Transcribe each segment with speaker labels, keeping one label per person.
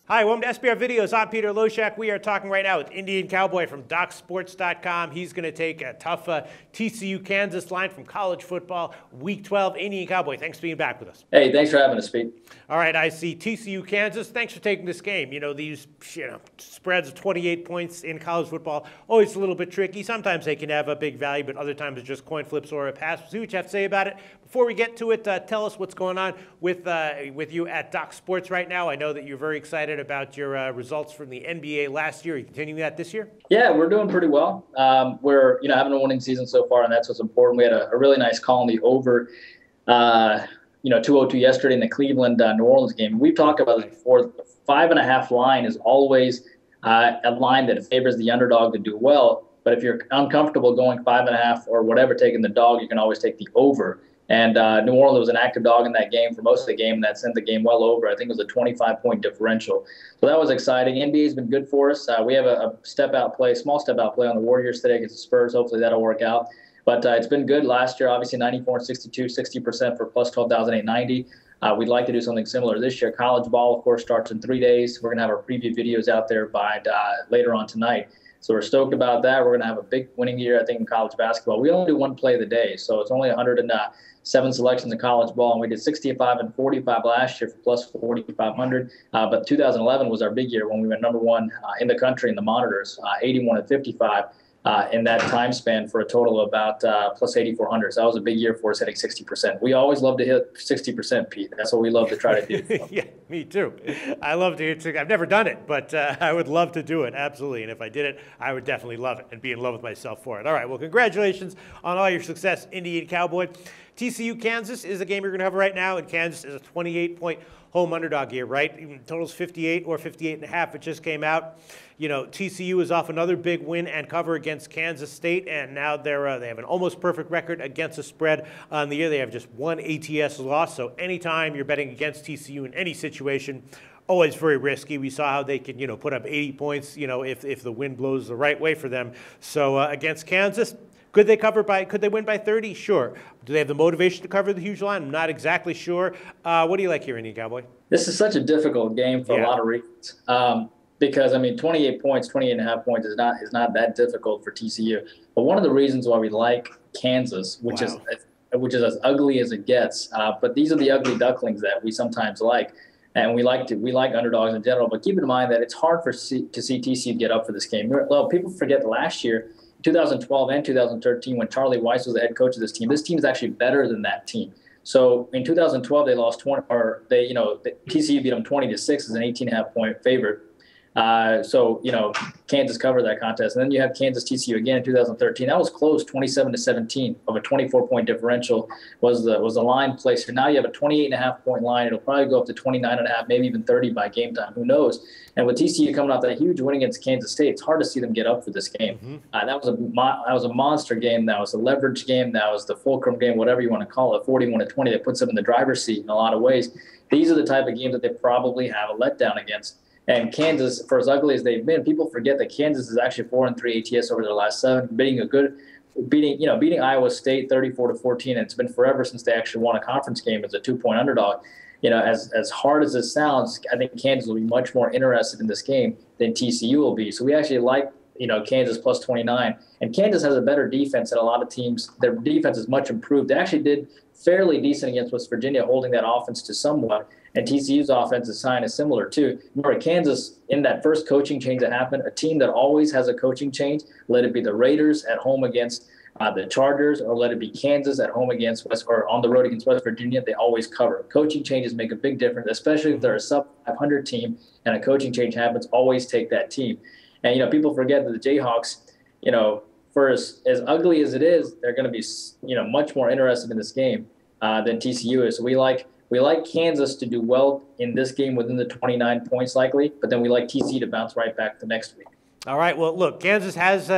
Speaker 1: Hi, welcome to SBR Videos. I'm Peter Loshak. We are talking right now with Indian Cowboy from DocSports.com. He's going to take a tough TCU Kansas line from college football, Week 12. Indian Cowboy, thanks for being back with us.
Speaker 2: Hey, thanks for having us, Pete.
Speaker 1: All right, I see TCU Kansas. Thanks for taking this game. You know, these spreads of 28 points in college football, always a little bit tricky. Sometimes they can have a big value, but other times it's just coin flips or a pass. We'll see what you have to say about it. Before we get to it, tell us what's going on with you at Doc Sports right now. I know that you're very excited about your results from the NBA last year. Are you continuing that this year?
Speaker 2: Yeah, we're doing pretty well. We're having a winning season so far, and that's what's important. We had a really nice call on the over, 202 yesterday in the Cleveland New Orleans game. We've talked about this before. The 5.5 line is always a line that favors the underdog to do well. But if you're uncomfortable going 5.5 or whatever, taking the dog, you can always take the over. And New Orleans was an active dog in that game for most of the game, and that sent the game well over. I think it was a 25-point differential. So that was exciting. NBA's been good for us. We have a step-out play, small step-out play on the Warriors today against the Spurs. Hopefully that'll work out. But it's been good last year, obviously 94 and 62, 60% for plus 12,890. We'd like to do something similar this year. College ball, of course, starts in 3 days. We're going to have our preview videos out there by later on tonight. So we're stoked about that. We're going to have a big winning year, I think, in college basketball. We only do one play of the day, so it's only 107 selections in college ball, and we did 65 and 45 last year for plus 4,500. But 2011 was our big year when we went number one in the country in the monitors, 81 and 55 in that time span for a total of about plus 8,400. So that was a big year for us, hitting 60%. We always love to hit 60%, Pete. That's what we love to try to do.
Speaker 1: Yeah, me too. I love to hit. I've never done it, but I would love to do it, absolutely. And if I did it, I would definitely love it and be in love with myself for it. All right, well, congratulations on all your success, Indian Cowboy. TCU Kansas is a game you're going to have right now, and Kansas is a 28-point home underdog here, right? Total's 58 or 58.5. It just came out. You know, TCU is off another big win and cover against Kansas State, and now they have an almost perfect record against the spread on the year. They have just one ATS loss, so anytime you're betting against TCU in any situation, always very risky. We saw how they can, put up 80 points, if the wind blows the right way for them. So against Kansas, could they win by 30? Sure. Do they have the motivation to cover the huge line? I'm not exactly sure. What do you like here, Indian Cowboy?
Speaker 2: This is such a difficult game for a lot of reasons. Because 28 points, 28.5 points is not that difficult for TCU. But one of the reasons why we like Kansas, which is as ugly as it gets, but these are the ugly ducklings that we sometimes like. And we like underdogs in general, but keep in mind that it's hard to see TCU get up for this game. Well, people forget that last year, 2012 and 2013, when Charlie Weiss was the head coach of this team is actually better than that team. So in 2012, they lost 20, TCU beat them 20-6 as an 18.5 point favorite. Kansas covered that contest. And then you have Kansas TCU again in 2013. That was close, 27-17 of a 24-point differential was the line placed. And now you have a 28.5 point line. It'll probably go up to 29.5, maybe even 30 by game time. Who knows? And with TCU coming off that huge win against Kansas State, it's hard to see them get up for this game. Mm-hmm. That was a monster game. That was a leverage game. That was the fulcrum game, whatever you want to call it, 41-20. That puts them in the driver's seat in a lot of ways. These are the type of games that they probably have a letdown against. And Kansas, for as ugly as they've been, people forget that Kansas is actually 4-3 ATS over their last 7, beating Iowa State 34-14. And it's been forever since they actually won a conference game as a 2-point underdog. As hard as it sounds, I think Kansas will be much more interested in this game than TCU will be. So we actually like, Kansas plus 29. And Kansas has a better defense than a lot of teams. Their defense is much improved. They actually did fairly decent against West Virginia, holding that offense to somewhat. And TCU's offensive sign is similar too. Remember, Kansas, in that first coaching change that happened, a team that always has a coaching change, let it be the Raiders at home against the Chargers, or let it be Kansas at home against on the road against West Virginia, they always cover. Coaching changes make a big difference, especially if they're a sub-500 team and a coaching change happens. Always take that team. And people forget that the Jayhawks, for as ugly as it is, they're going to be much more interested in this game than TCU is. So we like Kansas to do well in this game within the 29 points likely, but then we like TCU to bounce right back the next week.
Speaker 1: All right. Well, look, Kansas has,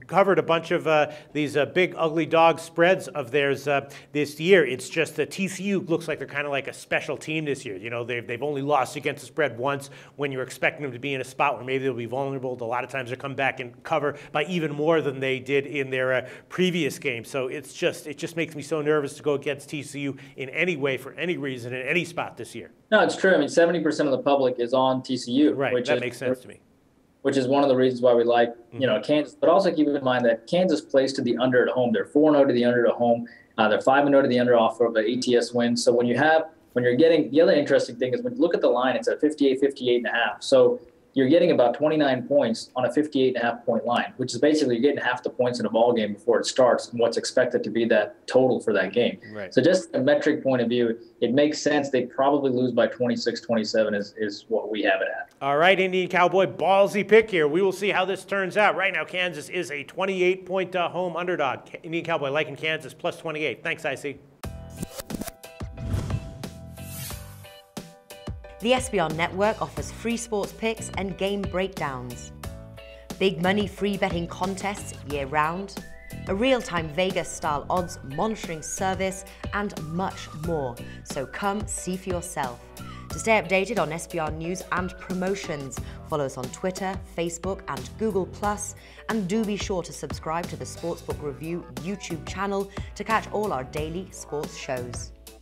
Speaker 1: covered a bunch of these big ugly dog spreads of theirs this year. It's just that TCU looks like they're kind of like a special team this year. You know, they've only lost against the spread once when you're expecting them to be in a spot where maybe they'll be vulnerable. A lot of times they come back and cover by even more than they did in their previous game. So it just makes me so nervous to go against TCU in any way for any reason in any spot this year.
Speaker 2: No, it's true. I mean, 70% of the public is on TCU.
Speaker 1: Right, that makes sense to me.
Speaker 2: Which is one of the reasons why we like, Kansas. But also keep in mind that Kansas plays to the under at home. They're 4-0 to the under at home. They're 5-0 to the under off of an ATS win. So when you're getting, the other interesting thing is when you look at the line, it's at 58.5. So you're getting about 29 points on a 58.5 point line, which is basically you're getting half the points in a ball game before it starts and what's expected to be that total for that game.
Speaker 1: Right.
Speaker 2: So just a metric point of view, it makes sense. They probably lose by 26-27 is what we have it at.
Speaker 1: All right, Indian Cowboy, ballsy pick here. We will see how this turns out. Right now, Kansas is a 28-point home underdog. Indian Cowboy liking Kansas plus 28. Thanks, IC.
Speaker 3: The SBR Network offers free sports picks and game breakdowns, big money free betting contests year-round, a real-time Vegas-style odds monitoring service, and much more. So come see for yourself. To stay updated on SBR news and promotions, follow us on Twitter, Facebook, and Google+, and do be sure to subscribe to the Sportsbook Review YouTube channel to catch all our daily sports shows.